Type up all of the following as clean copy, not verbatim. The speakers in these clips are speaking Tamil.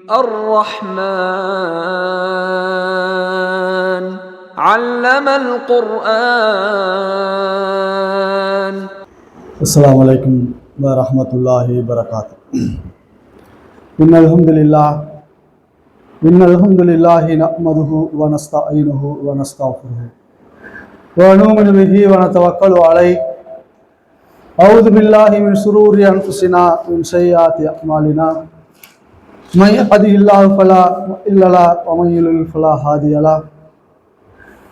الرحمن علم القرآن. السلام عليكم ورحمة الله وبركاته. إن الحمد لله نحمده ونستعينه ونستغفره ونؤمن به ونتوكل عليه. أعوذ بالله من شرور أنفسنا ومن سيئات أعمالنا. من يهده الله فلا مضل له ومن يضلل فلا هادي له.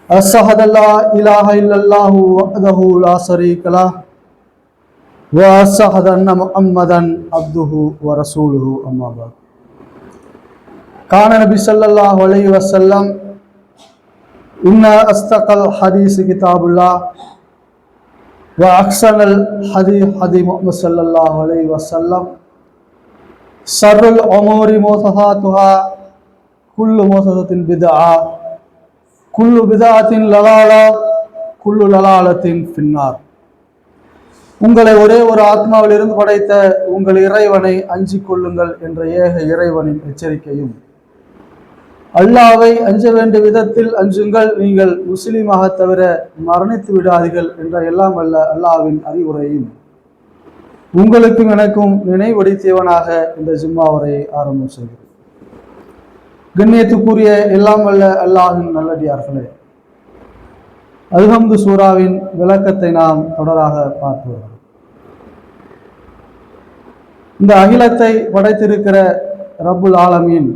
أشهد أن لا إله إلا الله وحده لا شريك له وأشهد أن محمدا عبده ورسوله. أما بعد. كان النبي صلى الله عليه وسلم إن أصدق الحديث كتاب الله وأحسن الحديث حديث محمد صلى الله عليه وسلم. شر الأمور محدثاتها كل محدثة بدعة كل بدعة ضلالة كل ضلالة في النار. உங்களை ஒரே ஒரு ஆத்மாவிலிருந்து படைத்த உங்கள் இறைவனை அஞ்சிக் கொள்ளுங்கள் என்ற ஏக இறைவனின் எச்சரிக்கையும், அல்லாஹ்வை அஞ்ச வேண்டிய விதத்தில் அஞ்சுங்கள், நீங்கள் முஸ்லீமாக தவிர மரணித்து விடாதீர்கள் என்ற எல்லாம் வல்ல அல்லாஹ்வின் அறிவுரையும் உங்களுக்கும் எனக்கும் நினைவடுத்தியவனாக இந்த ஜும்மாவரை ஆரம்பம் செய்கிறேன். கண்ணியத்துக்குரிய எல்லாம் வல்ல அல்லாஹ்வின் நல்லடியார்களே, அல்ஹம்து சூராவின் விளக்கத்தை நாம் தொடராக பார்த்து வருகிறோம். இந்த அகிலத்தை படைத்திருக்கிற ரப்புல் ஆலமீன்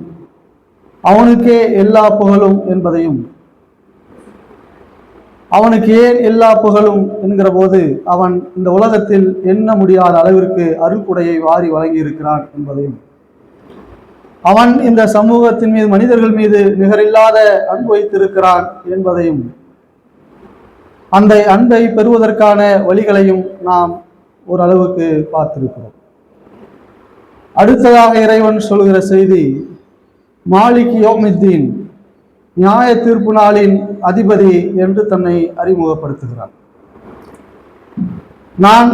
அவனுக்கே எல்லா புகழும் என்பதையும், அவனுக்கு ஏன் எல்லா புகழும் என்கிற போது அவன் இந்த உலகத்தில் எண்ண முடியாத அளவிற்கு அருள்குடையை வாரி வழங்கி இருக்கிறான் என்பதையும், அவன் இந்த சமூகத்தின் மீது மனிதர்கள் மீது நிகரில்லாத அன்பு வைத்திருக்கிறான் என்பதையும், அந்த அன்பை பெறுவதற்கான வழிகளையும் நாம் ஓரளவுக்கு பார்த்திருக்கிறோம். அடுத்ததாக இறைவன் சொல்கிற செய்தி, மாலிக் யௌமித்தீன், நியாய தீர்ப்பு நாளின் அதிபதி என்று தன்னை அறிமுகப்படுத்துகிறார். நான்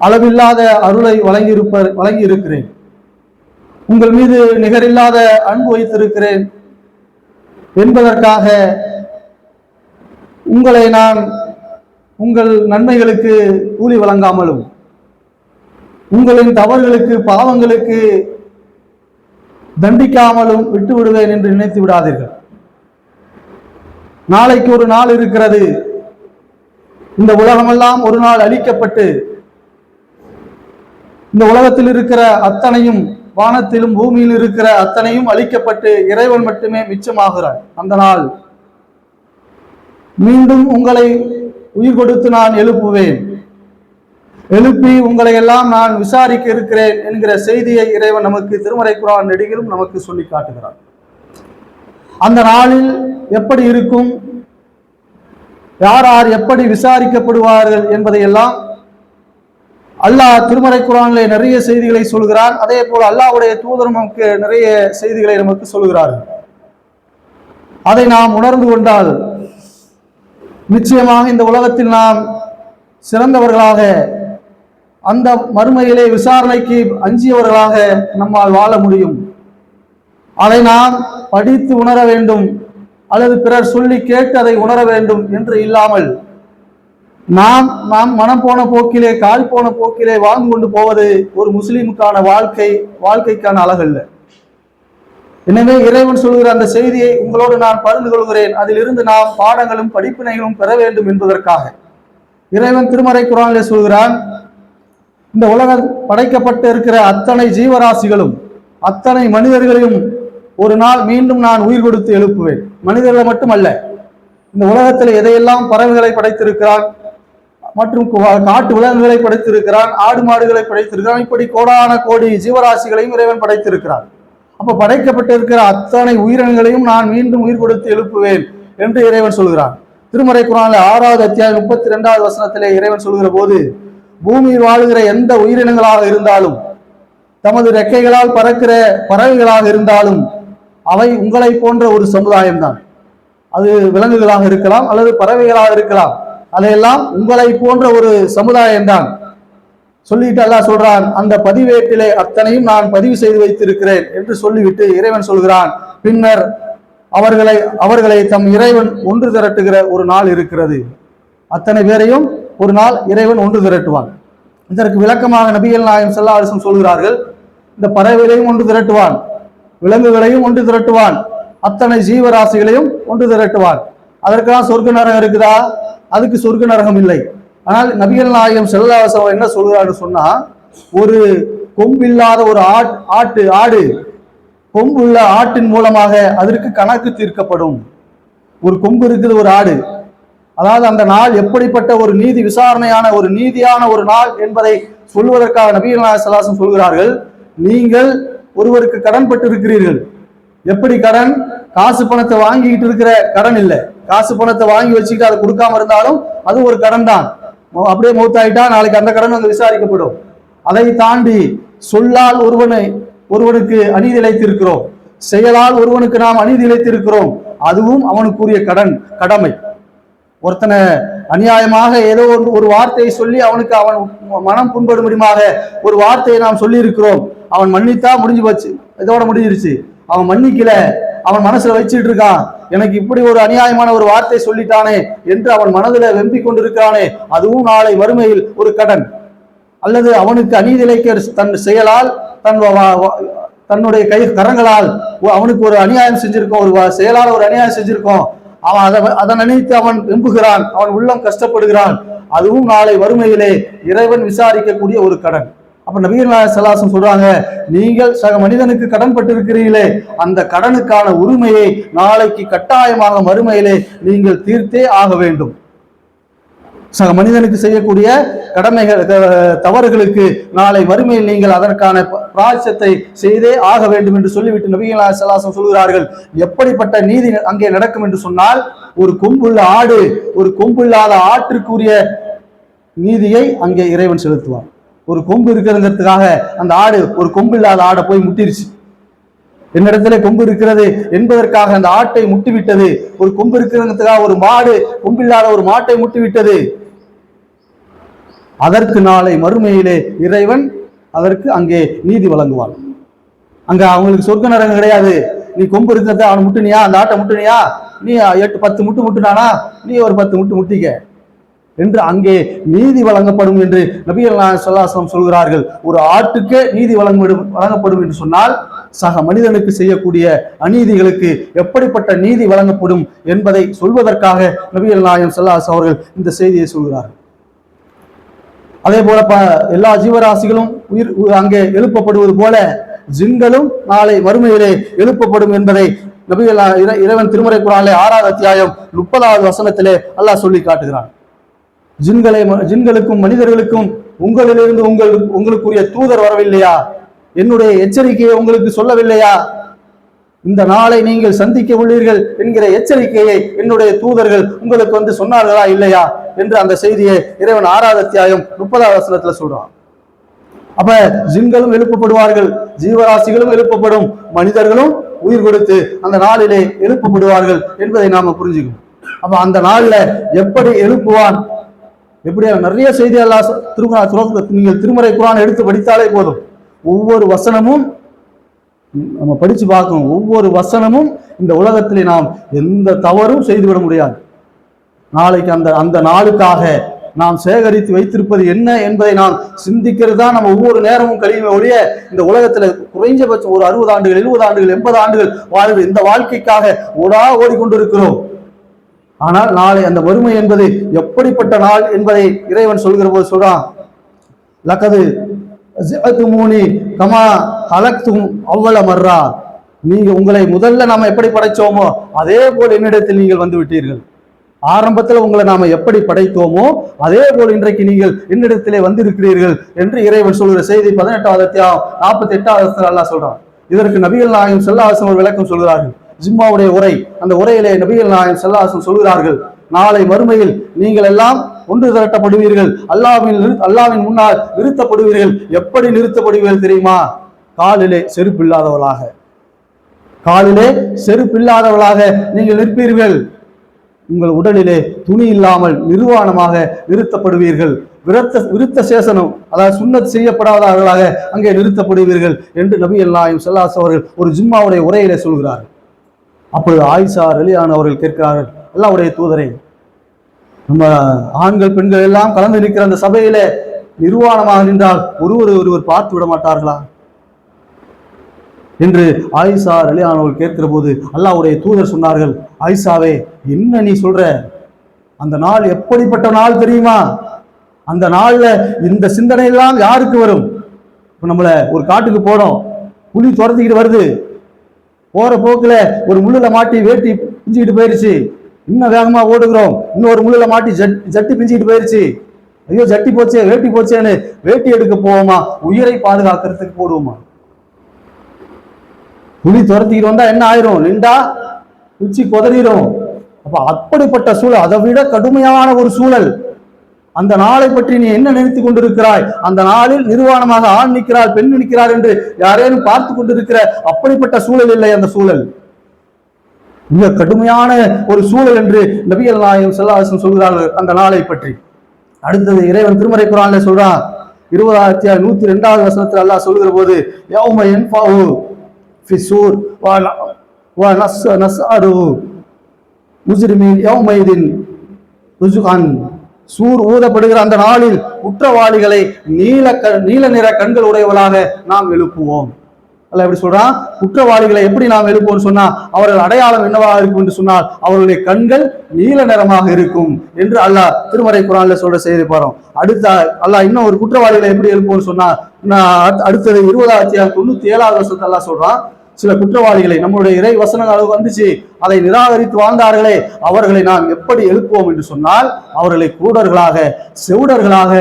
அளவில்லாத அருளை வழங்கியிருக்கிறேன், உங்கள் மீது நிகரில்லாத அன்பு வைத்திருக்கிறேன் என்பதற்காக உங்களை நான் உங்கள் நன்மைகளுக்கு கூலி வழங்காமலும் உங்களின் தவறுகளுக்கு பாவங்களுக்கு தண்டிக்காமலும் விட்டு விடுவேன் என்று நினைத்து விடாதீர்கள். நாளைக்கு ஒரு நாள் இருக்கிறது, இந்த உலகமெல்லாம் ஒரு நாள் அழிக்கப்பட்டு இந்த உலகத்தில் இருக்கிற அத்தனையும், வானத்திலும் பூமியில் இருக்கிற அத்தனையும் அழிக்கப்பட்டு இறைவன் மட்டுமே மிச்சமாகிறார். அந்த நாள் மீண்டும் உங்களை உயிர் கொடுத்து நான் எழுப்புவேன், எழுப்பி உங்களை எல்லாம் நான் விசாரிக்க இருக்கிறேன் என்கிற செய்தியை இறைவன் நமக்கு திருமறை குர்ஆன் நெடுகிலும் நமக்கு சொல்லி காட்டுகிறார். அந்த நாளில் எப்படி இருக்கும், யார் யார் எப்படி விசாரிக்கப்படுவார்கள் என்பதையெல்லாம் அல்லாஹ் திருமறை குர்ஆனிலே நிறைய செய்திகளை சொல்கிறான். அதே போல் அல்லாஹ்வுடைய தூதர் நமக்கு நிறைய செய்திகளை நமக்கு சொல்கிறார்கள். அதை நாம் உணர்ந்து கொண்டால் நிச்சயமாக இந்த உலகத்தில் நாம் சிறந்தவர்களாக, அந்த மறுமையிலே விசாரணைக்கு அஞ்சியவர்களாக நம்மால் வாழ முடியும். அதை நாம் படித்து உணர வேண்டும், அல்லது பிறர் சொல்லி கேட்டு அதை உணர வேண்டும் என்று இல்லாமல் நாம் மனம் போன போக்கிலே, கால் போன போக்கிலே வாழ்ந்து கொண்டு போவது ஒரு முஸ்லிமுக்கான வாழ்க்கைக்கான அழகல்ல. எனவே இறைவன் சொல்கிற அந்த செய்தியை உங்களோடு நான் பகிர்ந்து கொள்கிறேன். அதிலிருந்து நாம் பாடங்களும் படிப்பினைகளும் பெற வேண்டும் என்பதற்காக இறைவன் திருமறை குர்ஆனிலே சொல்கிறான், இந்த உலகம் படைக்கப்பட்டு இருக்கிற அத்தனை ஜீவராசிகளும் அத்தனை மனிதர்களையும் ஒரு நாள் மீண்டும் நான் உயிர் கொடுத்து எழுப்புவேன். மனிதர்களை மட்டுமல்ல, இந்த உலகத்தில் எதையெல்லாம் பறவைகளை படைத்திருக்கிறான், மற்றும் காட்டு விலங்குகளை படைத்திருக்கிறான், ஆடு மாடுகளை படைத்திருக்கிறான், இப்படி கோடான கோடி ஜீவராசிகளையும் இறைவன் படைத்திருக்கிறான். அப்ப படைக்கப்பட்டிருக்கிற அத்தனை உயிரினங்களையும் நான் மீண்டும் உயிர் கொடுத்து எழுப்புவேன் என்று இறைவன் சொல்கிறான். திருமறை குர்ஆனில் 6வது அத்தியாயம் 32வது வசனத்திலே இறைவன் சொல்கிற போது, பூமியில் வாழுகிற எந்த உயிரினங்களாக இருந்தாலும், தமது ரெக்கைகளால் பறக்கிற பறவைகளாக இருந்தாலும், அவை உங்களை போன்ற ஒரு சமுதாயம்தான். அது விலங்குகளாக இருக்கலாம் அல்லது பறவைகளாக இருக்கலாம், அதையெல்லாம் உங்களை போன்ற ஒரு சமுதாயம்தான். சொல்லிட்டு அல்லாஹ் சொல்றான், அந்த பதிவேட்டிலே அத்தனையும் நான் பதிவு செய்து வைத்திருக்கிறேன் என்று சொல்லிவிட்டு இறைவன் சொல்கிறான், பின்னர் அவர்களை தம் இறைவன் ஒன்று திரட்டுகிற ஒரு நாள் இருக்கிறது. அத்தனை பேரையும் ஒரு நாள் இறைவன் ஒன்று திரட்டுவான். இதற்கு விளக்கமாக நபிகள் நாயகம் ஸல்லல்லாஹு அலைஹி வஸல்லம் சொல்கிறார்கள், இந்த பறவைகளையும் ஒன்று திரட்டுவான், விலங்குகளையும் ஒன்று திரட்டுவான், அத்தனை ஜீவராசிகளையும் ஒன்று திரட்டுவான். அதற்கெல்லாம் சொர்க்க நரகம் இருக்குதா? அதுக்கு சொர்க்க நரகம் இல்லை. ஆனால் நபிகள் நாயகம் ஸல்லல்லாஹு அலைஹி வஸல்லம் என்ன சொல்கிறான்னு சொன்னா, ஒரு கொம்பில்லாத ஒரு ஆடு கொம்புள்ள ஆட்டின் மூலமாக அதற்கு கணக்கு தீர்க்கப்படும். ஒரு கொம்பு இருக்குது ஒரு ஆடு, அதாவது அந்த நாள் எப்படிப்பட்ட ஒரு நீதி விசாரணையான ஒரு நீதியான ஒரு நாள் என்பதை சொல்வதற்காக நபிகள் நாயகம் ஸல்லல்லாஹு அலைஹி வஸல்லம் சொல்கிறார்கள், நீங்கள் ஒருவருக்கு கடன் பட்டு இருக்கிறீர்கள். எப்படி கடன்? காசு பணத்தை வாங்கிட்டு இருக்கிற கடன் இல்லை. காசு பணத்தை வாங்கி வச்சுக்கிட்டு அதை கொடுக்காம இருந்தாலும் அது ஒரு கடன் தான். அப்படியே மௌத்தாயிட்டா நாளைக்கு அந்த கடன் வந்து விசாரிக்கப்படும். அதை தாண்டி சொல்லால் ஒருவனுக்கு அநீதி இழைத்திருக்கிறோம், செயலால் ஒருவனுக்கு நாம் அநீதி இழைத்திருக்கிறோம், அதுவும் அவனுக்குரிய கடமை. ஒருத்தனை அநியாயமாக ஏதோ ஒரு வார்த்தையை சொல்லி அவனுக்கு அவன் மனம் புண்படும்படியாக ஒரு வார்த்தையை நாம் சொல்லி இருக்கிறோம், அவன் மன்னித்தா முடிஞ்சு போச்சு, இதோட முடிஞ்சிருச்சு. அவன் மன்னிக்கல, அவன் மனசுல வச்சுட்டு இருக்கான், எனக்கு இப்படி ஒரு அநியாயமான ஒரு வார்த்தை சொல்லிட்டானே என்று அவன் மனதில் வெம்பிக் கொண்டிருக்கிறானே, அதுவும் நாளை வறுமையில் ஒரு கடன். அல்லது அவனுக்கு அநீதி இழைக்க தன் செயலால் தன்னுடைய கரங்களால் அவனுக்கு ஒரு அநியாயம் செஞ்சிருக்கோம், ஒரு செயலால் ஒரு அநியாயம் செஞ்சிருக்கோம், அவன் அதை நினைத்து அவன் வெம்புகிறான், அவன் உள்ளம் கஷ்டப்படுகிறான், அதுவும் நாளை வறுமையிலே இறைவன் விசாரிக்கக்கூடிய ஒரு கடன். அப்ப நபிகள் நாயகம் ஸல்லல்லாஹு அலைஹி வஸல்லம் சொல்றாங்க, நீங்கள் சக மனிதனுக்கு கடன் பட்டிருக்கிறீர்களே, அந்த கடனுக்கான உரிமையை நாளைக்கு கட்டாயமாக மறுமையிலே நீங்கள் தீர்த்தே ஆக வேண்டும். சக மனிதனுக்கு செய்யக்கூடிய கடமைகள் தவறுகளுக்கு நாளை மறுமையில் நீங்கள் அதற்கான பிராயச்சித்தத்தை செய்தே ஆக வேண்டும் என்று சொல்லிவிட்டு நபிகள் நாயகம் ஸல்லல்லாஹு அலைஹி வஸல்லம் சொல்கிறார்கள், எப்படிப்பட்ட நீதி அங்கே நடக்கும் என்று சொன்னால், ஒரு கொம்புள்ள ஆடு ஒரு கொம்பில்லாத ஆட்டிற்குரிய நீதியை அங்கே இறைவன் செலுத்துவார். ஒரு கொம்பு இருக்கிறதுக்காக அந்த ஆடு ஒரு கொம்பு இல்லாத ஆடை போய் முட்டிருச்சு, என்னிடத்துல கொம்பு இருக்கிறது என்பதற்காக அந்த ஆட்டை முட்டிவிட்டது. ஒரு கொம்பு இருக்கிறதுக்காக ஒரு மாடு கொம்பில்லாத ஒரு மாட்டை முட்டிவிட்டது. அதற்கு நாளை மறுமையிலே இறைவன் அதற்கு அங்கே நீதி வழங்குவான். அங்க அவங்களுக்கு சொர்க்க நரகம் கிடையாது. நீ கொம்பு இருக்கிறத அவனை முட்டுனியா, அந்த ஆட்டை முட்டுனியா, நீ 8-10 முட்டு முட்டுனானா நீ ஒரு 10 முட்டு முட்டிக்க என்று அங்கே நீதி வழங்கப்படும் என்று நபிகள் நாயகம் ஸல்லல்லாஹு அலைஹி வஸல்லம் சொல்கிறார்கள். ஒரு ஆட்டுக்கே நீதி வழங்கப்படும் என்று சொன்னால், சக மனிதனுக்கு செய்யக்கூடிய அநீதிகளுக்கு எப்படிப்பட்ட நீதி வழங்கப்படும் என்பதை சொல்வதற்காக நபிகள் நாயகம் ஸல்லல்லாஹு அலைஹி வஸல்லம் அவர்கள் இந்த செய்தியை சொல்கிறார்கள். அதே போல எல்லா ஜீவராசிகளும் அங்கே எழுப்பப்படுவது போல ஜின்களும் நாளை மறுமையிலே எழுப்பப்படும் என்பதை நபிகள் இறைவன் திருமறை குர்ஆனிலே 6வது அத்தியாயம் 30வது வசனத்திலே அல்லாஹ் சொல்லி காட்டுகிறான். ஜின்களுக்கும் மனிதர்களுக்கும் உங்களிலிருந்து உங்களுக்குரிய தூதர் வரவில்லையா? என்னுடைய எச்சரிக்கையை உங்களுக்கு சொல்லவில்லையா? இந்த நாளை நீங்கள் சந்திக்க உள்ளீர்கள் என்கிற எச்சரிக்கையை என்னுடைய தூதர்கள் உங்களுக்கு வந்து சொன்னார்களா இல்லையா என்று அந்த செய்தியை இறைவன் 6வது அத்தியாயம் 30வது வசனத்துல சொல்றான். அப்ப ஜின்களும் எழுப்பப்படுவார்கள், ஜீவராசிகளும் எழுப்பப்படும், மனிதர்களும் உயிர் கொடுத்து அந்த நாளிலே எழுப்பப்படுவார்கள் என்பதை நாம புரிஞ்சுக்கணும். அப்ப அந்த நாள்ல எப்படி எழுப்புவான், எப்படி நிறைய செய்தி அல்லாஹ் நீங்கள் திருமறை குர்ஆன் எடுத்து படித்தாலே போதும், ஒவ்வொரு வசனமும் நம்ம படிச்சு பார்க்கணும். ஒவ்வொரு வசனமும் இந்த உலகத்திலே நாம் எந்த தவறும் செய்துவிட முடியாது. நாளைக்கு அந்த நாளுக்காக நாம் சேகரித்து வைத்திருப்பது என்ன என்பதை நாம் சிந்திக்கிறது தான் நம்ம ஒவ்வொரு நேரமும் கழியுமே ஒழிய, இந்த உலகத்துல குறைஞ்சபட்சம் ஒரு 60 ஆண்டுகள் 70 ஆண்டுகள் 80 ஆண்டுகள் வாழ்வு இந்த வாழ்க்கைக்காக ஓடிக்கொண்டிருக்கிறோம். ஆனால் நாளை அந்த வறுமை என்பது எப்படிப்பட்ட நாள் என்பதை இறைவன் சொல்கிற போது சொல்றான், லக்கது ஜஅதுமூனி கமா ஹலக்தும் அவ்வள மர்ரா, நீங்க உங்களை முதல்ல நாம எப்படி படைச்சோமோ அதே போல் என்னிடத்தில் நீங்கள் வந்து விட்டீர்கள். ஆரம்பத்தில் உங்களை நாம எப்படி படைத்தோமோ அதே போல் இன்றைக்கு நீங்கள் என்னிடத்திலே வந்திருக்கிறீர்கள் என்று இறைவன் சொல்கிற செய்தி 18வது அத்தியாயம் 48வது வசனத்தில் அல்லாஹ் சொல்றான். இதற்கு நபிகள் நாயகம் ஸல்லல்லாஹு அலைஹி வஸல்லம் விளக்கம் சொல்கிறார்கள். ஜிம்மாவுடைய உரை, அந்த உரையிலே நபிகள் நாயகம் ஸல்லல்லாஹு அலைஹி வஸல்லம் சொல்கிறார்கள், நாளை மறுமையில் நீங்கள் எல்லாம் ஒன்று திரட்டப்படுவீர்கள், அல்லாஹ்வின் முன்னால் நிறுத்தப்படுவீர்கள். எப்படி நிறுத்தப்படுவீர்கள் தெரியுமா? காலிலே செருப்பில்லாதவர்களாக, காலிலே செருப்பில்லாதவர்களாக நீங்கள் நிற்பீர்கள். உங்கள் உடலிலே துணி இல்லாமல் நிர்வாணமாக நிறுத்தப்படுவீர்கள். விருத்த சேசனம், அதாவது சுன்னத் செய்யப்படாதவர்களாக அங்கே நிறுத்தப்படுவீர்கள் என்று நபிகள் நாயகம் ஸல்லல்லாஹு அலைஹி அவர்கள் ஒரு ஜும்மாவுடைய உரையிலே சொல்கிறார்கள். அப்பொழுது ஆயிஷா ரலியல்லாஹு அவர்கள் கேட்கிறார்கள், அல்லாஹ்வுடைய தூதரே, நம்ம ஆண்கள் பெண்கள் எல்லாம் கலந்து நிற்கிற அந்த சபையில நிர்வாணமாக நின்றால் ஒருவர் பார்த்து விட மாட்டார்களா என்று ஆயிஷா ரலியல்லாஹு அவர்கள் கேட்கிற போது அல்லாஹ்வுடைய தூதர் சொன்னார்கள், ஆயிஷாவே, என்ன நீ சொல்ற? அந்த நாள் எப்படிப்பட்ட நாள் தெரியுமா? அந்த நாள்ல இந்த சிந்தனை எல்லாம் யாருக்கு வரும்? இப்ப நம்மள ஒரு காட்டுக்கு போனோம், புலி துரத்திக்கிட்டு வருது, போற போக்குல ஒரு முள்ளுல மாட்டி வேட்டி பிஞ்சுக்கிட்டு போயிருச்சு, இன்னும் வேகமா ஓடுகிறோம், இன்னொரு முள்ளுல மாட்டி ஜட்டி பிஞ்சுக்கிட்டு போயிருச்சு, ஐயோ ஜட்டி போச்சே வேட்டி போச்சேன்னு வேட்டி எடுக்க போவோமா? உயிரை பாதுகாக்கிறதுக்கு போடுவோமா? புலி துரத்திக்கிட்டு வந்தா என்ன ஆயிரும்? நின்றா உச்சி கொதறிடும். அப்ப அப்படிப்பட்ட சூழல், அதை விட கடுமையான ஒரு சூழல். அந்த நாளை பற்றி நீ என்ன நினைத்து கொண்டிருக்கிறாய்? அந்த நாளில் நிர்வாணமாக ஆண் நிற்கிறார், பெண் நிற்கிறார் என்று யாரேனும் பார்த்து கொண்டிருக்கிற அப்படிப்பட்ட சூழல் இல்லை அந்த சூழல். மிக கடுமையான ஒரு சூழல் என்று நபிகள் நாயகம் ஸல்லல்லாஹு அலைஹி வஸல்லம் சொல்கிறார்கள் அந்த நாளை பற்றி. அடுத்தது இறைவன் திருமறை குர்ஆன்ல சொல்றான், 20:102 வசனத்தில் அல்லாஹ் சொல்கிற போது, யௌம யன்ஃபஉ ஃபிஸ்ஸூர் வ நஸ்அரு முஜ்ரிமீன் யௌமைதின் ருஜுகான். சூர் ஊதப்படுகிற அந்த நாளில் குற்றவாளிகளை நீல நிற கண்கள் உடையவளாக நாம் எழுப்புவோம். அல்ல எப்படி சொல்றான்? குற்றவாளிகளை எப்படி நாம் எழுப்புவோம் சொன்னா, அவர்கள் அடையாளம் என்னவாக இருக்கும் என்று சொன்னால் அவர்களுடைய கண்கள் நீல நிறமாக இருக்கும் என்று அல்லாஹ் திருமறை குர்ஆன்ல சொல்ற செய்தி பாரோம். அடுத்த அல்லாஹ் இன்னும் ஒரு குற்றவாளிகளை எப்படி எழுப்புவோம் சொன்னா, அடுத்தது 20:97 வசனத்தில் அல்லாஹ் சொல்றான், சில குற்றவாளிகளை நம்முடைய இறை வசனங்கள் வந்துச்சு, அதை நிராகரித்து வாழ்ந்தார்களே, அவர்களை நாம் எப்படி எழுப்புவோம் என்று சொன்னால், அவர்களை குருடர்களாக, செவுடர்களாக,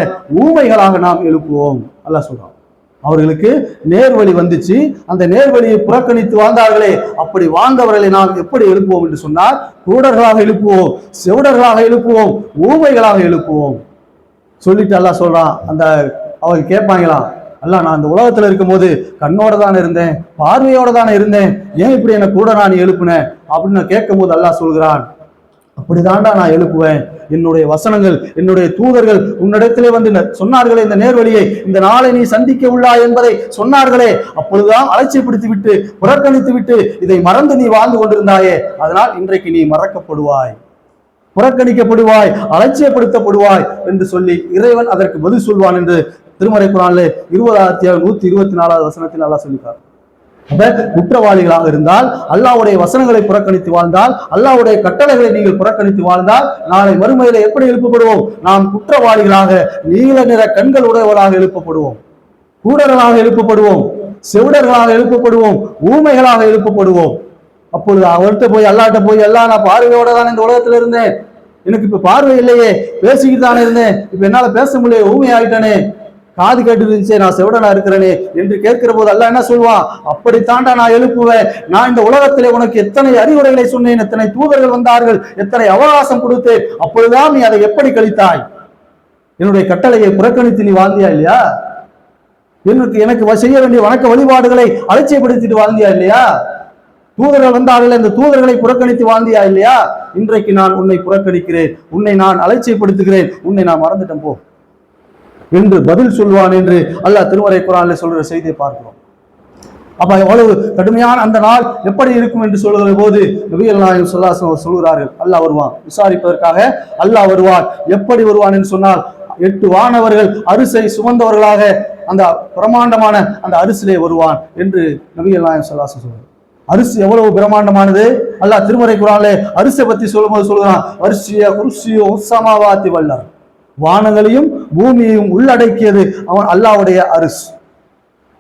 ஊமைகளாக நாம் எழுப்புவோம். அல்லாஹ் சொல்றான். அவர்களுக்கு நேர்வழி வந்துச்சு, அந்த நேர்வழியை புறக்கணித்து வாழ்ந்தார்களே, அப்படி வாழ்ந்தவர்களை நாம் எப்படி எழுப்புவோம் என்று சொன்னால், குருடர்களாக எழுப்புவோம், செவுடர்களாக எழுப்புவோம், ஊமைகளாக எழுப்புவோம் சொல்லிட்டு அல்லாஹ் சொல்றான். அந்த அவங்க கேட்பாங்களாம், அல்ல, நான் இந்த உலகத்துல இருக்கும் போது கண்ணோட தானே இருந்தேன், பார்வையோட தானே இருந்தேன், ஏன் இப்படி என்ன கூட நான் எழுப்புனேன் அப்படின்னு கேட்கும் போது அல்லாஹ் சொல்கிறான், அப்படிதான்டா நான் எழுப்புவேன். என்னுடைய வசனங்கள், என்னுடைய தூதர்கள் உன்னிடத்திலே வந்து சொன்னார்களே, இந்த நேர்வழியை, இந்த நாளை நீ சந்திக்க உள்ளாய் என்பதை சொன்னார்களே, அப்பொழுதுதான் அலட்சியப்படுத்தி விட்டு, புறக்கணித்து விட்டு, இதை மறந்து நீ வாழ்ந்து கொண்டிருந்தாயே, அதனால் இன்றைக்கு நீ மறக்கப்படுவாய், புறக்கணிக்கப்படுவாய், அலட்சியப்படுத்தப்படுவாய் என்று சொல்லி இறைவன் அதற்கு பதில் சொல்வான் என்று திருமறை குர்ஆன்ல 20:124 வசனத்தில் அல்லாஹ் சொல்லிட்டார். அப்ப குற்றவாளிகளாக இருந்தால், அல்லாஹ்வுடைய வசனங்களை புறக்கணித்து வாழ்ந்தால், அல்லாஹ்வுடைய கட்டளைகளை நீங்கள் புறக்கணித்து வாழ்ந்தால், நாளை மறுமையில எப்படி எழுப்பப்படுவோம்? நாம் குற்றவாளிகளாக, நீல நிற கண்கள் உடையவர்களாக எழுப்பப்படுவோம், கூடர்களாக எழுப்பப்படுவோம், செவிடர்களாக எழுப்பப்படுவோம், ஊமைகளாக எழுப்பப்படுவோம். அப்பொழுது அவர்கிட்ட போய், அல்லாஹ்ட்ட போய், அல்லாஹ், நான் பார்வையோட தான் இந்த உலகத்துல இருந்தேன், எனக்கு இப்ப பார்வை இல்லையே, பேசிக்கிட்டு தானே இருந்தேன், இப்ப என்னால பேச முடியல, ஊமை ஆயிட்டானே, காது கேட்டு இருந்துச்சே, நான் செவிடனா இருக்கிறேனே என்று கேட்கிற போது அல்லாஹ் என்ன சொல்வான்? அப்படித்தாண்டா நான் எழுப்புவேன். நான் இந்த உலகத்திலே உனக்கு எத்தனை அறிவுரைகளை சொன்னேன், எத்தனை தூதர்கள் வந்தார்கள், எத்தனை அவகாசம் கொடுத்தேன், அப்பொழுதுதான் நீ அதை எப்படி கழித்தாய்? என்னுடைய கட்டளையை புறக்கணித்து நீ வாழ்ந்தியா இல்லையா? எனக்கு செய்ய வேண்டிய வணக்க வழிபாடுகளை அலட்சியப்படுத்திட்டு வாழ்ந்தியா இல்லையா? தூதர்கள் வந்தார்கள், இந்த தூதர்களை புறக்கணித்து வாழ்ந்தியா இல்லையா? இன்றைக்கு நான் உன்னை புறக்கணிக்கிறேன், உன்னை நான் அலட்சியப்படுத்துகிறேன், உன்னை நான் மறந்துட்டேன் போ என்று பதில் சொல்வான் என்று அல்லாஹ் திருமறை குர்ஆன்ல சொல்ற செய்தியை பார்க்கிறோம். அப்ப எவ்வளவு கடுமையான அந்த நாள் எப்படி இருக்கும் என்று சொல்கிற போது நபிகள் நாயகம் ஸல்லல்லாஹு அலைஹி வஸல்லம் சொல்கிறார்கள், அல்லாஹ் வருவான், விசாரிப்பதற்காக அல்லாஹ் வருவான். எப்படி வருவான் என்று சொன்னால், 8 வானவர்கள் அரிசை சுமந்தவர்களாக அந்த பிரமாண்டமான அந்த அரிசிலே வருவான் என்று நபிகள் நாயகம் ஸல்லல்லாஹு அலைஹி வஸல்லம். அரிசி எவ்வளவு பிரமாண்டமானது! அல்லாஹ் திருமறை குர்ஆன்ல அரிசை பத்தி சொல்லும்போது சொல்கிறான், வர்ஷிய குர்சியோ சமாவாத்தி வல்லர், வானங்களையும் பூமியையும் உள்ளடக்கியது அவன் அல்லாஹ்வுடைய அரிசி.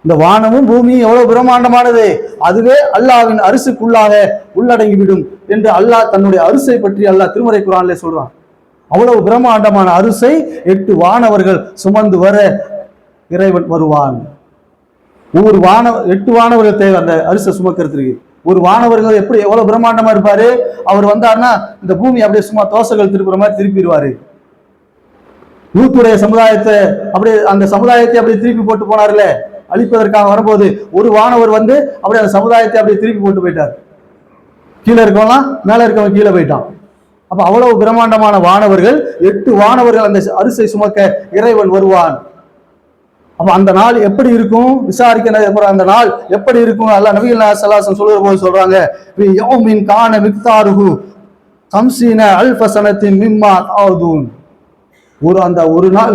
இந்த வானமும் பூமியும் எவ்வளவு பிரம்மாண்டமானது, அதுவே அல்லாஹ்வின் அரிசுக்குள்ளாக உள்ளடங்கிவிடும் என்று அல்லாஹ் தன்னுடைய அரிசை பற்றி அல்லாஹ் திருமறை குர்ஆன்ல சொல்றான். அவ்வளவு பிரம்மாண்டமான அரிசை 8 வானவர்கள் சுமந்து வர இறைவன் வருவான். ஒவ்வொரு 8 வானவர்கள் தேவை அந்த அரிசை சுமக்கிறதுக்கு. ஒரு வானவர்கள் எப்படி எவ்வளவு பிரம்மாண்டமா இருப்பாரு! அவர் வந்தாருன்னா இந்த பூமி அப்படியே சும்மா தோசைகள் திருப்புற மாதிரி திருப்பிடுவாரு. லூத்துடைய சமுதாயத்தை அப்படியே, அந்த சமுதாயத்தை அப்படியே திருப்பி போட்டு போனார்ல, அழிப்பதற்காக வரும்போது ஒரு வானவர் வந்து அப்படியே அந்த சமுதாயத்தை அப்படியே திருப்பி போட்டு போயிட்டார். கீழே இருக்கவங்களாம் மேல இருக்கவன் கீழே போயிட்டான். அப்ப அவ்வளவு பிரம்மாண்டமான வானவர்கள், 8 வானவர்கள் அந்த அரிசை சுமக்க இறைவன் வருவான். அப்ப அந்த நாள் எப்படி இருக்கும்? விசாரிக்க அந்த நாள் எப்படி இருக்கும்? அல்லாஹ் நபிகள் நாயகம் ஸல்லல்லாஹு அலைஹி வஸல்லம் சொல்லுற போது சொல்றாங்க, யௌமின் கான மிக்தாருஹு 50 அல்ஃப ஸனத்தின் மிம்மா தஅதுன். அந்த ஒரு நாள்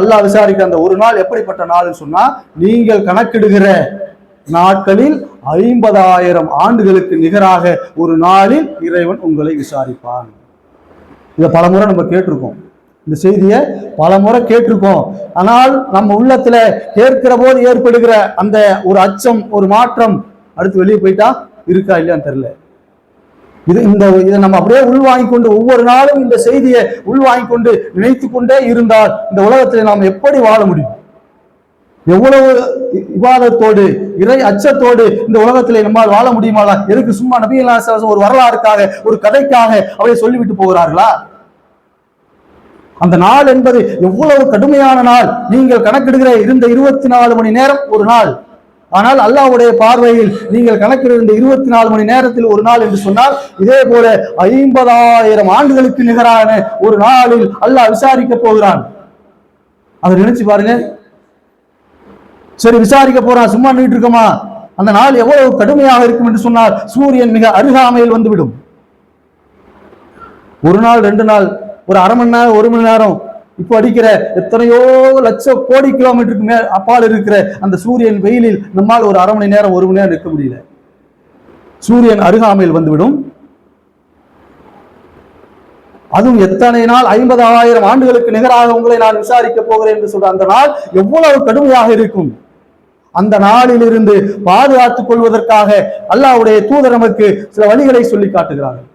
அல்லாஹ் விசாரிக்கிற அந்த ஒரு நாள் எப்படிப்பட்ட நாள்னு சொன்னா, நீங்கள் கணக்கிடுகிற நாட்களில் 50,000 ஆண்டுகளுக்கு நிகராக ஒரு நாளில் இறைவன் உங்களை விசாரிப்பான். இதை பலமுறை நம்ம கேட்டிருக்கோம், இந்த செய்தியை பலமுறை கேட்டிருக்கோம். ஆனால் நம்ம உள்ளத்துல கேட்கிற போது ஏற்படுகிற அந்த ஒரு அச்சம், ஒரு மாற்றம் அடுத்து வெளியே போயிட்டா இருக்கா இல்லையான்னு தெரியல. இதை நம்ம அப்படியே உள்வாங்கிக் கொண்டு ஒவ்வொரு நாளும் இந்த செய்தியை உள்வாங்கிக் கொண்டு நினைத்து கொண்டே இருந்தால் இந்த உலகத்தில் நாம் எப்படி வாழ முடியும்? எவ்வளவு இபாதத்தோடு இறை அச்சத்தோடு இந்த உலகத்திலே நம்மால் வாழ முடியுமா? எதுக்கு சும்மா நபிகள் நாயகம் ஒரு வரலாறுக்காக, ஒரு கதைக்காக அவை சொல்லிவிட்டு போகிறார்களா? அந்த நாள் என்பது எவ்வளவு கடுமையான நாள். நீங்கள் கணக்கிடுகிற இருந்த 24 மணி நேரம் ஒரு நாள். ஆனால் அல்லாஹ்வுடைய பார்வையில் நீங்கள் கணக்கிடுகிற 24 மணி நேரத்தில் ஒரு நாள் என்று சொன்னால், இதே போல 50,000 ஆண்டுகளுக்கு நிகரான ஒரு நாளில் அல்லாஹ் விசாரிக்க போகிறான். அதை நினைச்சு பாருங்க. சரி, விசாரிக்க போறான், சும்மா நின்றுட்டு இருக்கோமா? அந்த நாள் எவ்வளவு கடுமையாக இருக்கும் என்று சொன்னால், சூரியன் மிக அருகாமையில் வந்துவிடும். ஒரு நாள் 2 நாள், ஒரு அரை மணி நேரம், 1 மணி நேரம், இப்போ அடிக்கிற எத்தனையோ லட்சம் கோடி கிலோமீட்டருக்கு அப்பால் இருக்கிற அந்த சூரியன் வெயிலில் நம்மால் ஒரு அரை மணி நேரம், 1 மணி நேரம் நிற்க முடியல. சூரியன் அருகாமையில் வந்துவிடும். அதுவும் எத்தனை நாள்? 50,000 ஆண்டுகளுக்கு நிகராக உங்களை நான் விசாரிக்க போகிறேன் என்று சொல்ற அந்த நாள் எவ்வளவு கடுமையாக இருக்கும். அந்த நாளில் இருந்து பாதுகாத்துக் கொள்வதற்காக அல்லாஹ்வுடைய தூதர் நமக்கு சில வழிகளை சொல்லி காட்டுகிறார்கள்.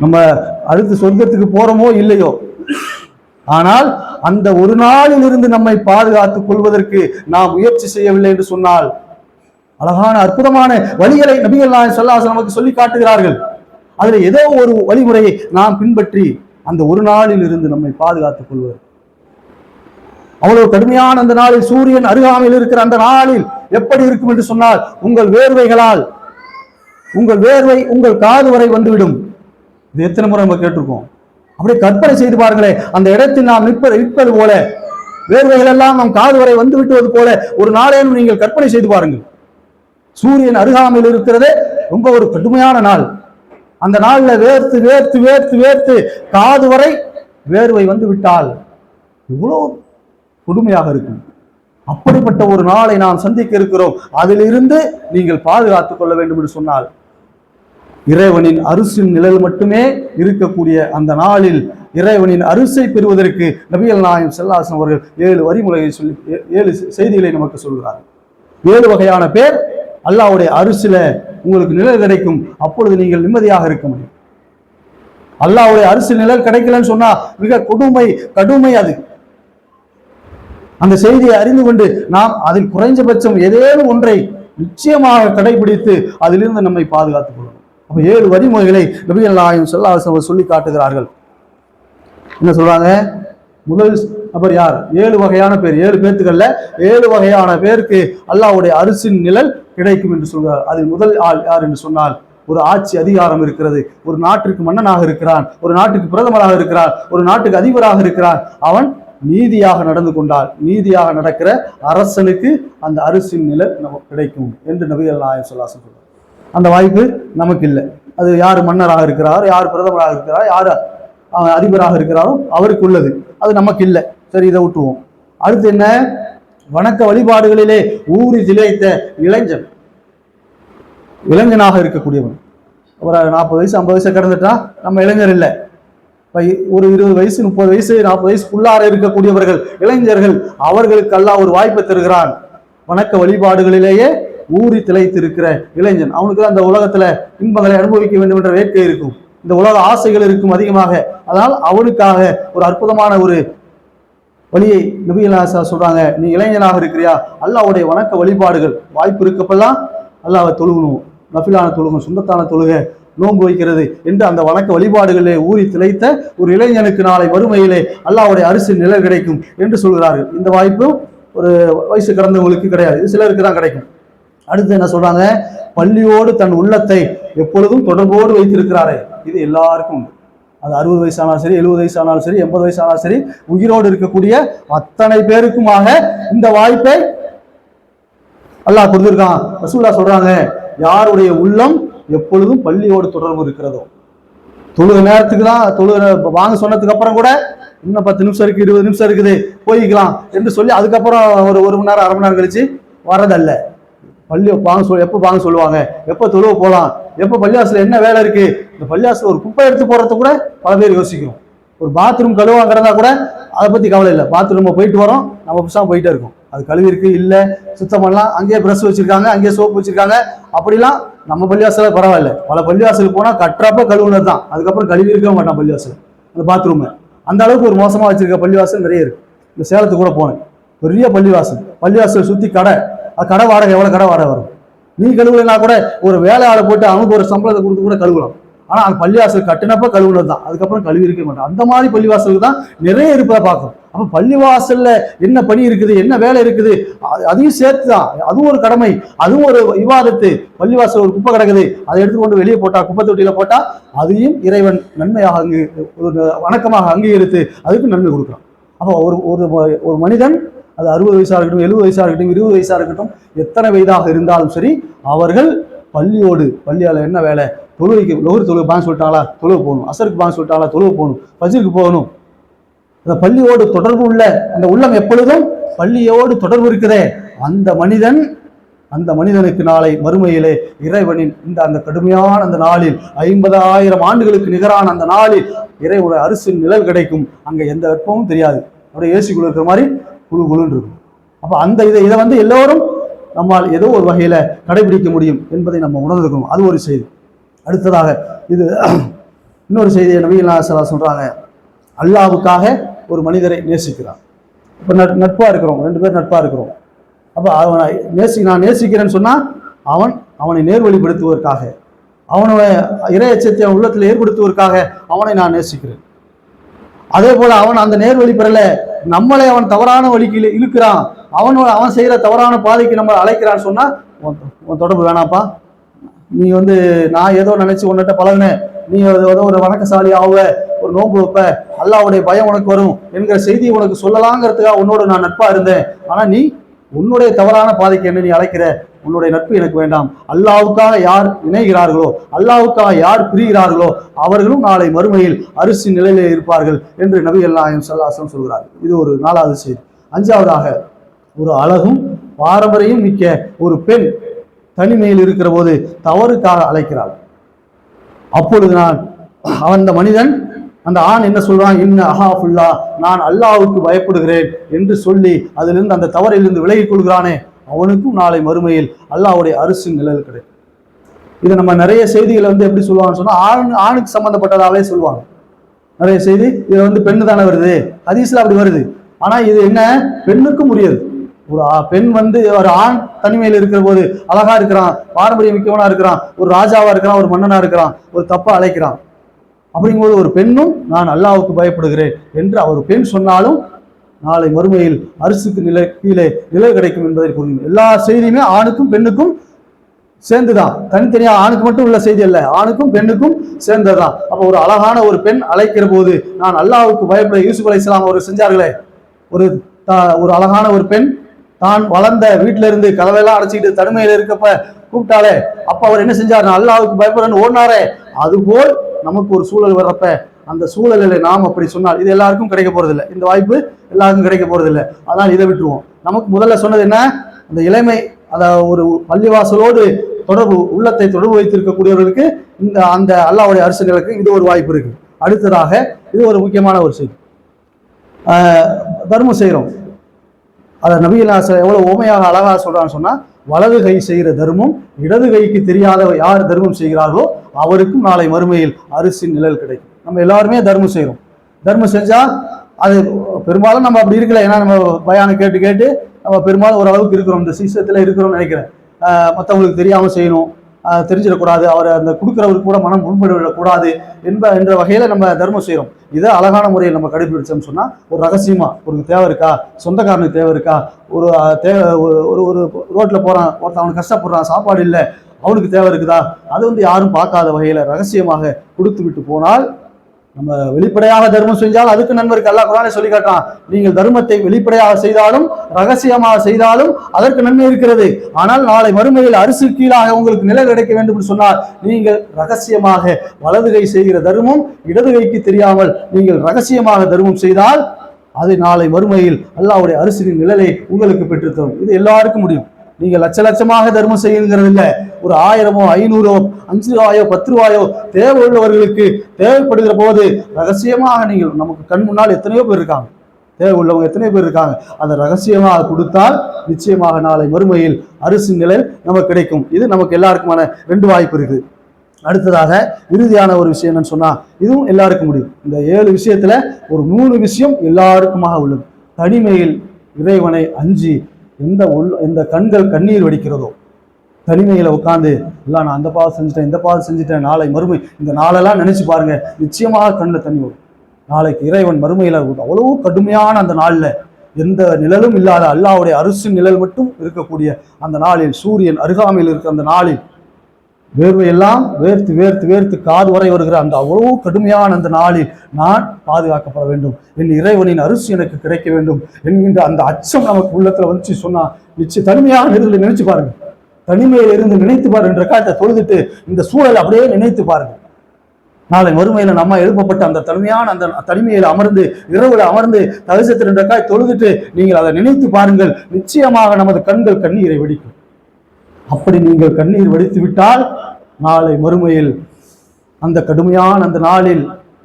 நம்ம அடுத்து சொர்க்கத்துக்கு போறோமோ இல்லையோ, ஆனால் அந்த ஒரு நாளில் இருந்து நம்மை பாதுகாத்துக் கொள்வதற்கு நாம் முயற்சி செய்யவில்லை என்று சொன்னால், அழகான அற்புதமான வழிகளை நபிகள் நாயகம் ஸல்லல்லாஹு அலைஹி வஸல்லம் நமக்கு சொல்லி காட்டுகிறார்கள். அதுல ஏதோ ஒரு வழிமுறையை நாம் பின்பற்றி அந்த ஒரு நாளில் இருந்து நம்மை பாதுகாத்துக் கொள்வது. அவ்வளவு கடுமையான அந்த நாளில், சூரியன் அருகாமையில் இருக்கிற அந்த நாளில் எப்படி இருக்கும் என்று சொன்னால், உங்கள் வேர்வை உங்கள் காது வரை வந்துவிடும். இது எத்தனை முறை நம்ம கேட்டிருக்கோம்? அப்படியே கற்பனை செய்து பாருங்களேன். அந்த இடத்தில் நாம் நிற்பது போல, வேர்வைகள் எல்லாம் நம் காது வரை வந்து விட்டுவது போல ஒரு நாளேனும் நீங்கள் கற்பனை செய்து பாருங்கள். சூரியன் அருகாமையில் இருக்கிறதே ரொம்ப ஒரு கடுமையான நாள். அந்த நாள்ல வேர்த்து வேர்த்து வேர்த்து வேர்த்து காது வரை வேர்வை வந்து விட்டால் இவ்வளவு கொடுமையாக இருக்கும். அப்படிப்பட்ட ஒரு நாளை நாம் சந்திக்க இருக்கிறோம். அதிலிருந்து நீங்கள் பாதுகாத்துக் கொள்ள வேண்டும் என்று சொன்னால், இறைவனின் அரிசின் நிழல் மட்டுமே இருக்கக்கூடிய அந்த நாளில் இறைவனின் அரிசை பெறுவதற்கு நபிகள் நாயகம் ஸல்லல்லாஹு அலைஹி வஸல்லம் அவர்கள் 7 வழிமுறையை சொல்லி 7 செய்திகளை நமக்கு சொல்கிறார்கள். 7 வகையான பேர் அல்லாஹ்வுடைய அரிசில உங்களுக்கு நிழல் கிடைக்கும். அப்பொழுது நீங்கள் நிம்மதியாக இருக்க முடியும். அல்லாஹ்வுடைய அரிசி நிழல் கிடைக்கலன்னு சொன்னா மிக கடுமை அது. அந்த செய்தியை அறிந்து கொண்டு நாம் அதில் குறைஞ்சபட்சம் ஏதேனும் ஒன்றை நிச்சயமாக கடைபிடித்து அதிலிருந்து நம்மை பாதுகாத்துக் கொள்ளணும். அப்ப 7 வழிமுறைகளை நபிகள் நாயகம் ஸல்லல்லாஹு அலைஹி வஸல்லம் சொல்லி காட்டுகிறார்கள். என்ன சொல்றாங்க? முதல் நபர் யார்? 7 வகையான பேர், 7 பேர்த்துக்கள்ல 7 வகையான பேருக்கு அல்லாஹ்வுடைய அரிசின் நிழல் கிடைக்கும் என்று சொல்கிறார். அதில் முதல் ஆள் யார் என்று சொன்னால், ஒரு ஆட்சி அதிகாரம் இருக்கிறது, ஒரு நாட்டிற்கு மன்னனாக இருக்கிறான், ஒரு நாட்டுக்கு பிரதமராக இருக்கிறான், ஒரு நாட்டுக்கு அதிபராக இருக்கிறான். அவன் நீதியாக நடந்து கொண்டால், நீதியாக நடக்கிற அரசனுக்கு அந்த அரிசின் நிழல் நமக்கு கிடைக்கும் என்று நபிகள் நாயகம் ஸல்லல்லாஹு அலைஹி வஸல்லம். அந்த வாய்ப்பு நமக்கு இல்லை. அது யார் மன்னராக இருக்கிறார், யார் பிரதமராக இருக்கிறார், யார் அதிபராக இருக்கிறாரோ அவருக்கு உள்ளது, அது நமக்கு இல்லை. சரி, இதை விட்டுருவோம். அடுத்து என்ன? வணக்க வழிபாடுகளிலே ஊறி திளைத்த இளைஞனாக இருக்கக்கூடியவன். ஒரு 40 வயசு 50 வயசை கடந்துட்டா நம்ம இளைஞர் இல்லை. ஒரு 20 வயசு 30 வயசு 40 வயசுக்குள்ளார இருக்கக்கூடியவர்கள், இளைஞர்கள், அவர்களுக்கு அல்லாஹ் ஒரு வாய்ப்பை தருகிறான். வணக்க வழிபாடுகளிலேயே ஊறி திளைத்து இருக்கிற இளைஞன், அவனுக்கு அந்த உலகத்துல இன்பங்களை அனுபவிக்க வேண்டும் என்ற வேட்கை இருக்கும், இந்த உலக ஆசைகள் இருக்கும் அதிகமாக. அதனால் அவனுக்காக ஒரு அற்புதமான ஒரு வழியை நபிகள் நாயகம் சொல்றாங்க. நீ இளைஞனாக இருக்கிறியா, அல்லாஹ்வுடைய வணக்க வழிபாடுகள் வாய்ப்பு இருக்கப்பெல்லாம் அல்லாஹ்வை தொழுகணும், நஃபிலான தொழுகணும், சுன்னத்தான தொழுகை, நோன்பு வைக்கிறது என்று அந்த வணக்க வழிபாடுகளிலே ஊறி திளைத்த ஒரு இளைஞனுக்கு நாளை வறுமையிலே அல்லாஹ்வுடைய அரிசி நிழல் கிடைக்கும் என்று சொல்கிறார்கள். இந்த வாய்ப்பு ஒரு வயசு கடந்தவங்களுக்கு கிடையாது, இது சிலருக்கு தான் கிடைக்கும். அடுத்து என்ன சொல்றாங்க? பள்ளியோடு தன் உள்ளத்தை எப்பொழுதும் தொடர்போடு வைத்திருக்கிறாரே, இது எல்லாருக்கும் உண்டு. அது 60 வயசானாலும் சரி, 70 வயசானாலும் சரி, 80 வயசானாலும் சரி, உயிரோடு இருக்கக்கூடிய அத்தனை பேருக்குமாக இந்த வாய்ப்பை அல்லாஹ் கொடுத்திருக்கான். ரசூலுல்லாஹ் சொல்றாங்க, யாருடைய உள்ளம் எப்பொழுதும் பள்ளியோடு தொடர்பு இருக்கிறதோ, தொழுக நேரத்துக்கு தான் வாங்க சொன்னதுக்கு அப்புறம் கூட இன்னும் 10 நிமிஷம் இருக்கு, 20 நிமிஷம் இருக்குது, போய்க்கலாம் என்று சொல்லி அதுக்கப்புறம் ஒரு மணி நேரம், அரை மணி நேரம் கழிச்சு வரதல்ல. பள்ளி எப்போ வாங்க சொல்லுவாங்க, எப்போ தொழுவ போகலாம், எப்போ பள்ளிவாசல என்ன வேலை இருக்கு. இந்த பள்ளிவாசல ஒரு குப்பை எடுத்து போறது கூட பல பேர் யோசிக்கிறோம். ஒரு பாத்ரூம் கழுவாங்கிறதா கூட அதை பத்தி கவலை இல்லை. பாத்ரூம் போயிட்டு வரோம், நம்ம புதுசாக போயிட்டே இருக்கோம். அது கழுவி இருக்கு இல்ல, சுத்தம் பண்ணலாம், அங்கேயே பிரஷ் வச்சிருக்காங்க, அங்கேயே சோப்பு வச்சிருக்காங்க. அப்படிலாம் நம்ம பள்ளிவாசல பரவாயில்ல. பல பள்ளிவாசலுக்கு போனா கட்டுறப்ப கழுவுனது தான், அதுக்கப்புறம் கழுவி இருக்க மாட்டான் பள்ளிவாசல். அந்த பாத்ரூம் அந்த அளவுக்கு ஒரு மோசமா வச்சிருக்க பள்ளிவாசல் நிறைய இருக்கு. இந்த சேலத்துக்கு கூட போனேன், பெரிய பள்ளிவாசல் சுத்தி கடை. கடை வாடகை எவ்வளவு கடை வாடகை வரும்? நீ கழுவுலனா கூட ஒரு வேலையாளை போட்டு அவனுக்கு ஒரு சம்பளத்தை கொடுத்து கூட கழுவலாம். ஆனா அந்த பள்ளிவாசல் கட்டினப்ப கழுவுனது தான், அதுக்கப்புறம் கழுவி இருக்க மாட்டோம். அந்த மாதிரி பள்ளிவாசலுக்கு தான் நிறைய இருப்பதை பார்க்கும். அப்ப பள்ளிவாசல்ல என்ன பணி இருக்குது, என்ன வேலை இருக்குது, அதையும் சேர்த்து தான். அதுவும் ஒரு கடமை, அதுவும் ஒரு விவாதத்து. பள்ளிவாசல் ஒரு குப்பை கிடக்குது, அதை எடுத்துக்கொண்டு வெளியே போட்டா, குப்பை தொட்டியில போட்டா, அதையும் இறைவன் நன்மையாக ஒரு வணக்கமாக அங்கீகரித்து அதுக்கு நன்மை கொடுக்குறான். அப்போ ஒரு மனிதன், அது 60 வயசா இருக்கட்டும், 70 வயசா இருக்கட்டும், 20 வயசா இருக்கட்டும், எத்தனை வயதாக இருந்தாலும் சரி, அவர்கள் பள்ளியால என்ன வேலை, தொழுகைக்கு லோகர் தொழுகை பாங்க சொல்லிட்டாங்களா தொழுக போகணும், அசருக்கு பாங்க சொல்லிட்டாங்களா தொழுக போகணும், ஃபஜ்ருக்கு போகணும். அந்த பள்ளியோடு தொடர்பு உள்ள அந்த உள்ளம் எப்பொழுதும் பள்ளியோடு தொடர்பு இருக்குதே, அந்த மனிதனுக்கு நாளை மறுமையிலே இறைவனின் அந்த கடுமையான அந்த நாளில் 50,000 ஆண்டுகளுக்கு நிகரான அந்த நாளில் இறைவனுடைய அரிசின் நிழல் கிடைக்கும். அங்க எந்த வெப்பமும் தெரியாது, அப்படியே ஏசிக்குள்ள இருக்கிற மாதிரி குழுன்னு இருக்கும். அப்ப அந்த இதை எல்லோரும் நம்மால் ஏதோ ஒரு வகையில கடைபிடிக்க முடியும் என்பதை நம்ம உணர்ந்துக்கணும். அது ஒரு செய்தி. அடுத்ததாக இது இன்னொரு செய்தியை நபிகள் நாயகம் சொல்றாங்க, அல்லாஹ்வுக்காக ஒரு மனிதரை நேசிக்கிறார். இப்ப நட்பா இருக்கிறோம், 2 பேர் நட்பா இருக்கிறோம். அப்ப நான் நேசிக்கிறேன்னு சொன்னா அவனை நேர்வழிப்படுத்துவதற்காக, அவனுடைய இறை அச்சத்தை அவன் உள்ளத்தில் ஏற்படுத்துவதற்காக அவனை நான் நேசிக்கிறேன். அதே போல அவன் அந்த நேர்வழி பெறல, நம்மளை அவன் தவறான வழிக்கு இழுக்கிறான், அவன் செய்யற தவறான பாதைக்கு நம்ம அழைக்கிறான்னு சொன்னா உன் தொடர்பு வேணாப்பா. நீ நான் ஏதோ நினைச்சு உன்னிட்ட பழகினேன், நீ ஏதோ ஒரு வணக்கசாலி ஆவ, ஒரு நோன்பு வைப்ப, அல்லாஹ்வுடைய பயம் உனக்கு வரும் என்கிற செய்தியை உனக்கு சொல்லலாங்கிறதுக்காக உன்னோட நான் நட்பா இருந்தேன். ஆனா நீ உன்னுடைய தவறான பாதைக்கு என்ன நீ அழைக்கிற, உன்னுடைய நட்பு எனக்கு வேண்டாம். அல்லாஹ்வுக்காக யார் இணைகிறார்களோ, அல்லாஹ்வுக்காக யார் பிரிகிறார்களோ அவர்களும் நாளை மறுமையில் அரிசி நிலையிலே இருப்பார்கள் என்று நபிகள் நாயகம் ஸல்லல்லாஹு அலைஹி வஸல்லம் சொல்கிறார். இது ஒரு 4வது செய்தி. 5வதாக, ஒரு அழகும் பாரம்பரியம் மிக்க ஒரு பெண் தனிமையில் இருக்கிற போது தவறுக்காக அழைக்கிறாள். அப்பொழுது அந்த மனிதன், அந்த ஆண் என்ன சொல்றான், இன்ன அஹாஃபுல்லா, நான் அல்லாஹ்வுக்கு பயப்படுகிறேன் என்று சொல்லி அதிலிருந்து அந்த தவறிலிருந்து விலகிக் கொள்கிறானே, அவனுக்கும் நாளை மறுமையில் அல்லாஹ்வுடைய அரிசின் நிழல் கிடைக்கும். இதை நம்ம நிறைய செய்திகளை எப்படி சொல்லுவாங்கன்னு சொன்னா, ஆணுக்கு சம்பந்தப்பட்டதாவே சொல்லுவாங்க நிறைய செய்தி. இது பெண்ணு தானே வருது, ஹதீஸ்ல அப்படி வருது. ஆனா இது என்ன, பெண்ணுக்கும் உரியது. ஒரு பெண் ஒரு ஆண் தனிமையில் இருக்கிற போது அழகா இருக்கிறான், பாரம்பரிய மிக்கவனா இருக்கிறான், ஒரு ராஜாவா இருக்கிறான், ஒரு மன்னனா இருக்கிறான், ஒரு தப்பா அழைக்கிறான். அப்படிங்கும்போது ஒரு பெண்ணும் நான் அல்லாஹ்வுக்கு பயப்படுகிறேன் என்று அவர் பெண் சொன்னாலும் நாளை மறுமையில் அரிசிக்கு கீழே நிழல் கிடைக்கும் என்பதை புரியும். எல்லா செய்தியுமே ஆணுக்கும் பெண்ணுக்கும் சேர்ந்துதான், தனித்தனியா ஆணுக்கு மட்டும் உள்ள செய்தி அல்ல, ஆணுக்கும் பெண்ணுக்கும் சேர்ந்ததுதான். அப்ப ஒரு அழகான ஒரு பெண் அழைக்கிற போது நான் அல்லாஹ்வுக்கு பயப்பட, யூசுப் அலைஹிஸ்ஸலாம் அவர்கள் செஞ்சார்களே, ஒரு அழகான ஒரு பெண் தான் வளர்ந்த வீட்டில இருந்து கதவையெல்லாம் அடைச்சிக்கிட்டு தனிமையில இருக்கப்ப கூப்பிட்டாலே, அப்ப அவர் என்ன செஞ்சார், நான் அல்லாஹ்வுக்கு பயப்படுறேன்னு ஓடினாரே, அதுபோல் நமக்கு ஒரு சூழல் வர்றப்ப அந்த சூழலில் நாம் அப்படி சொன்னால் இது எல்லாருக்கும் கிடைக்க போறதில்லை, இந்த வாய்ப்பு எல்லாருக்கும் கிடைக்க போறதில்லை. அதனால் இதை விட்டுருவோம். நமக்கு முதல்ல சொன்னது என்ன, அந்த இளமை, ஒரு பள்ளிவாசலோடு உள்ளத்தை தொடர்பு வைத்திருக்கக்கூடியவர்களுக்கு அந்த அல்லாஹ்வுடைய அரசுகளுக்கு இது ஒரு வாய்ப்பு இருக்கு. அடுத்ததாக இது ஒரு முக்கியமான ஒரு செய்தி, தர்மம் செய்கிறோம். அதை நபிகள் நாயகம் எவ்வளவு ஓமையாக அழகாக சொல்றான்னு சொன்னா, வலது கை செய்கிற தர்மம் இடது கைக்கு தெரியாத யார் தர்மம் செய்கிறார்களோ அவருக்கும் நாளை மறுமையில் அரிசின் நிழல் கிடைக்கும். நம்ம எல்லாருமே தர்மம் செய்கிறோம். தர்மம் செஞ்சா அது பெரும்பாலும் நம்ம அப்படி இருக்கல, ஏன்னா நம்ம பயானை கேட்டு நம்ம பெரும்பாலும் ஓரளவுக்கு இருக்கிறோம், இந்த சீசத்துல இருக்கிறோம்னு நினைக்கிறேன். மற்றவங்களுக்கு தெரியாம செய்யணும், தெரிஞ்சிடக்கூடாது, அவர் அந்த கொடுக்குறவருக்கு கூட மனம் முன்படுவிடக்கூடாது என்ற வகையில நம்ம தர்மம் செய்கிறோம். இதை அழகான முறையில் நம்ம கடைபிடிச்சோம்னு சொன்னா, ஒரு ரகசியமா, ஒரு தேவை இருக்கா, சொந்தக்காரனுக்கு தேவை இருக்கா, ஒரு ரோட்ல போறான் ஒருத்தன், அவனுக்கு கஷ்டப்படுறான், சாப்பாடு இல்லை, அவனுக்கு தேவை இருக்குதா, அது யாரும் பார்க்காத வகையில ரகசியமாக கொடுத்து விட்டு போனால், நம்ம வெளிப்படையாக தர்மம் செஞ்சால் அதுக்கு நன்மை இருக்கு. அல்லாஹ் குர்ஆனில் சொல்லி காட்டுறான், நீங்கள் தர்மத்தை வெளிப்படையாக செய்தாலும் ரகசியமாக செய்தாலும் அதற்கு நன்மை இருக்கிறது. ஆனால் நாளை மறுமையில் அரிசி கீழாக உங்களுக்கு நிலை கிடைக்க வேண்டும் என்று சொன்னால், நீங்கள் ரகசியமாக வலது கை செய்கிற தர்மம் இடது கைக்கு தெரியாமல் நீங்கள் ரகசியமாக தர்மம் செய்தால் அது நாளை மறுமையில் அல்லாஹ்வுடைய அரிசியின் நிழலை உங்களுக்கு பெற்றுத்தரும். இது எல்லாருக்கும் முடியும். நீங்க லட்ச லட்சமாக தர்மம் செய்யுங்கிறது இல்லை. ஒரு 1000ஓ 500ஓ 5 ரூபாயோ 10 ரூபாயோ தேவை உள்ளவர்களுக்கு தேவைப்படுகிற போது ரகசியமாக நீங்கள், நமக்கு கண் முன்னால் எத்தனையோ பேர் இருக்காங்க, தேவை உள்ளவங்க எத்தனையோ பேர் இருக்காங்க, அதை ரகசியமாக கொடுத்தால் நிச்சயமாக நாளை மறுமையில் அரிசி நிழல் நமக்கு கிடைக்கும். இது நமக்கு எல்லாருக்குமான 2 வாய்ப்பு இருக்கு. அடுத்ததாக இறுதியான ஒரு விஷயம் என்னன்னு சொன்னா, இதுவும் எல்லாருக்கும் முடியும். இந்த 7 விஷயத்துல ஒரு 3 விஷயம் எல்லாருக்குமாக உள்ளது. தனிமையில் இறைவனை அஞ்சி எந்த கண்கள் கண்ணீர் வடிக்கிறதோ, தனிமையில உட்காந்து இல்லை நான் அந்த பாவம் செஞ்சுட்டேன் இந்த பாவம் செஞ்சுட்டேன், நாளை மறுமை இந்த நாளெல்லாம் நினைச்சு பாருங்க, நிச்சயமாக கண்ணில் தண்ணி வரும். நாளைக்கு இறைவன் மறுமையில அவ்வளவு கடுமையான அந்த நாள்ல எந்த நிழலும் இல்லாத அல்லாஹ்வுடைய அரிசி நிழல் மட்டும் இருக்கக்கூடிய அந்த நாளில், சூரியன் அருகாமையில் இருக்க அந்த நாளில் வேர்வையெல்லாம் வேர்த்து வேர்த்து வேர்த்து காது வரை வருகிற அந்த அவ்வளவு கடுமையான அந்த நாளில் நான் பாதுகாக்கப்பட வேண்டும், என் இறைவனின் அரிசி எனக்கு கிடைக்க வேண்டும் என்கின்ற அந்த அச்சம் நமக்கு உள்ளத்துல வந்து சொன்னா, நிச்சயம் தனிமையான நேரத்தில் நினைச்சு பாருங்க, தனிமையில இருந்து நினைத்து பாருங்க, என்ற காலத்தை தொழுதுட்டு இந்த சூழலை அப்படியே நினைத்து பாருங்க. நாளை மறுமையில நம்ம எழுப்பப்பட்ட அந்த தனிமையான அந்த தனிமையில அமர்ந்து இரவுல அமர்ந்து தகசத்து 2 ரக்காத் தொழுதுட்டு நீங்கள் அதை நினைத்து பாருங்கள், நிச்சயமாக நமது கண்கள் கண்ணீரை வெடிக்கும். அப்படி நீங்கள் கண்ணீர் வடித்து விட்டால் நாளை மறுமையில் அந்த கடுமையான அந்த நாளில்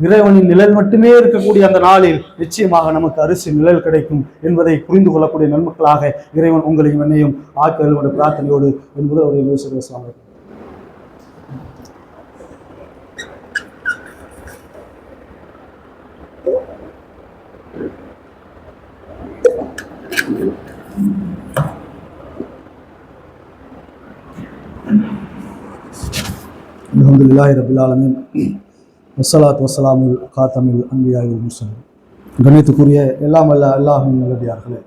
இறைவனின் நிழல் மட்டுமே இருக்கக்கூடிய அந்த நாளில் நிச்சயமாக நமக்கு அரிசி நிழல் கிடைக்கும் என்பதை புரிந்து கொள்ளக்கூடிய நன்மக்களாக இறைவன் உங்களையும் என்னையும் ஆக்க பிரார்த்தனையோடு என்பது ஒரு யோசிக்கலாம். அல்ஹம்துலில்லாஹி ரப்பில் ஆலமீன் வஸ்ஸலாத்து வஸ்ஸலாமுல் காத்தமில் அன்பியாஇல் முர்சலீன். கணித்துக்குரிய எல்லாம் வல்ல அல்லாஹ்வின் நல்லடியார்களே,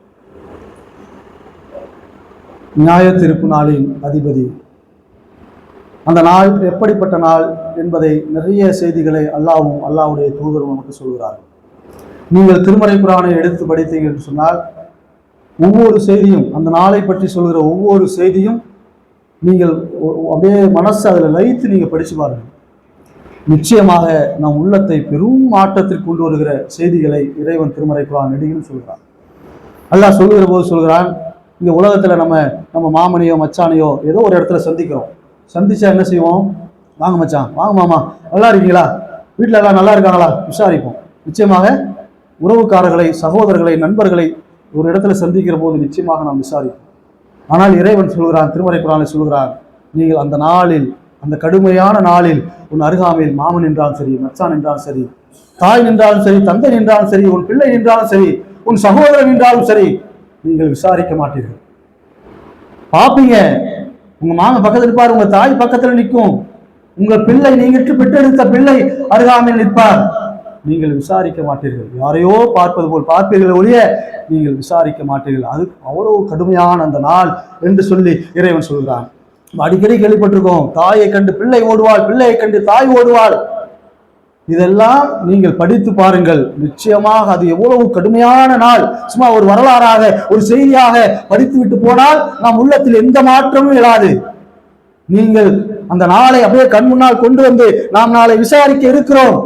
நியாய தீர்ப்பு நாளின் அதிபதி, அந்த நாள் எப்படிப்பட்ட நாள் என்பதை நிறைய செய்திகளை அல்லாஹ்வும் அல்லாஹ்வுடைய தூதரும் நமக்கு சொல்கிறார்கள். நீங்கள் திருமறை குர்ஆனை எடுத்து படித்தீர்கள் என்று சொன்னால் ஒவ்வொரு செய்தியும், அந்த நாளை பற்றி சொல்கிற ஒவ்வொரு செய்தியும் நீங்கள் அப்படியே மனசு அதில் லயித்து நீங்கள் படிச்சு பாருங்க. நிச்சயமாக நம் உள்ளத்தை பெரும் மாற்றத்திற்கு கொண்டு வருகிற செய்திகளை இறைவன் திருமறை குர்ஆன் நெடுகிலும் சொல்கிறான். அல்லாஹ் சொல்லுகிற போது சொல்கிறான், இந்த உலகத்துல நம்ம மாமனையோ மச்சானையோ ஏதோ ஒரு இடத்துல சந்திக்கிறோம். சந்திச்சா என்ன செய்வோம்? வாங்க மச்சான், வாங்க மாமா, நல்லா இருக்கீங்களா, வீட்டில் எல்லாம் நல்லா இருக்காங்களா விசாரிப்போம். நிச்சயமாக உறவுக்காரர்களை, சகோதரர்களை, நண்பர்களை ஒரு இடத்துல சந்திக்கிற போது நிச்சயமாக நாம் விசாரிப்போம். ஆனால் இறைவன் சொல்கிறான், திருமறை குர்ஆனில் சொல்கிறான், நீங்கள் அந்த நாளில், அந்த கடுமையான நாளில் உன் அருகாமையில் மாமன் என்றாலும் சரி, மச்சான் என்றாலும் சரி, தாய் நின்றாலும் சரி, தந்தை நின்றாலும் சரி, உன் பிள்ளை நின்றாலும் சரி, உன் சகோதரன் நின்றாலும் சரி, நீங்கள் விசாரிக்க மாட்டீர்கள். பாப்பீங்க, உங்க மாமன் பக்கத்தில் இருப்பார், உங்க தாய் பக்கத்தில் நிற்கும், உங்க பிள்ளை, நீங்கள் பெற்றெடுத்த பிள்ளை அருகாமையில் நிற்பார், நீங்கள் விசாரிக்க மாட்டீர்கள். யாரையோ பார்ப்பது போல் பார்ப்பீர்கள் ஒழிய நீங்கள் விசாரிக்க மாட்டீர்கள். அது அவ்வளவு கடுமையான அந்த நாள் என்று சொல்லி இறைவன் சொல்கிறான். அடிக்கடி கேள்விப்பட்டிருக்கோம், தாயை கண்டு பிள்ளை ஓடுவாள், பிள்ளையை கண்டு தாய் ஓடுவாள். இதெல்லாம் நீங்கள் படித்து பாருங்கள், நிச்சயமாக அது எவ்வளவு கடுமையான நாள். சும்மா ஒரு வரலாறாக, ஒரு செய்தியாக படித்து விட்டு போனால் நம் உள்ளத்தில் எந்த மாற்றமும் இல்லாது. நீங்கள் அந்த நாளை அப்படியே கண் முன்னால் கொண்டு வந்து நாம் நாளை விசாரிக்க இருக்கிறோம்,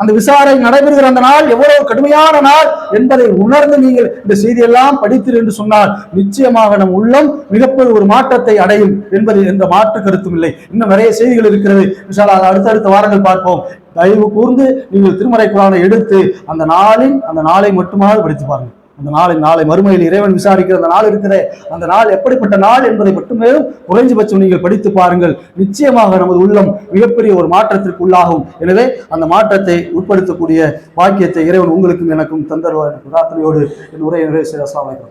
அந்த விசாரணை நடைபெறுகிற அந்த நாள் எவ்வளவு கடுமையான நாள் என்பதை உணர்ந்து நீங்கள் இந்த செய்தியெல்லாம் படித்தீர்கள் என்று சொன்னால் நிச்சயமாக நம் உள்ளம் மிகப்பெரிய ஒரு மாற்றத்தை அடையும் என்பது என்ற மாற்று கருத்தும் இல்லை. இன்னும் நிறைய செய்திகள் இருக்கிறது, அடுத்தடுத்த வாரங்கள் பார்ப்போம். தயவு கூர்ந்து நீங்கள் திருமறை குர்ஆனை எடுத்து அந்த நாளை மட்டுமாவது படித்து பாருங்கள். அந்த நாளை மறுமையில் இறைவன் விசாரிக்கிற அந்த நாள் இருக்கிறதே, அந்த நாள் எப்படிப்பட்ட நாள் என்பதை மட்டுமே குறைஞ்சபட்சம் நீங்கள் படித்து பாருங்கள். நிச்சயமாக நமது உள்ளம் மிகப்பெரிய ஒரு மாற்றத்திற்கு உள்ளாகும். எனவே அந்த மாற்றத்தை உட்படுத்தக்கூடிய பாக்கியத்தை இறைவன் உங்களுக்கும் எனக்கும் தந்தருவார் பிரார்த்தனையோடு என் உரையை நிறைவு செய்ய. அஸ்ஸலாமு அலைக்கும்.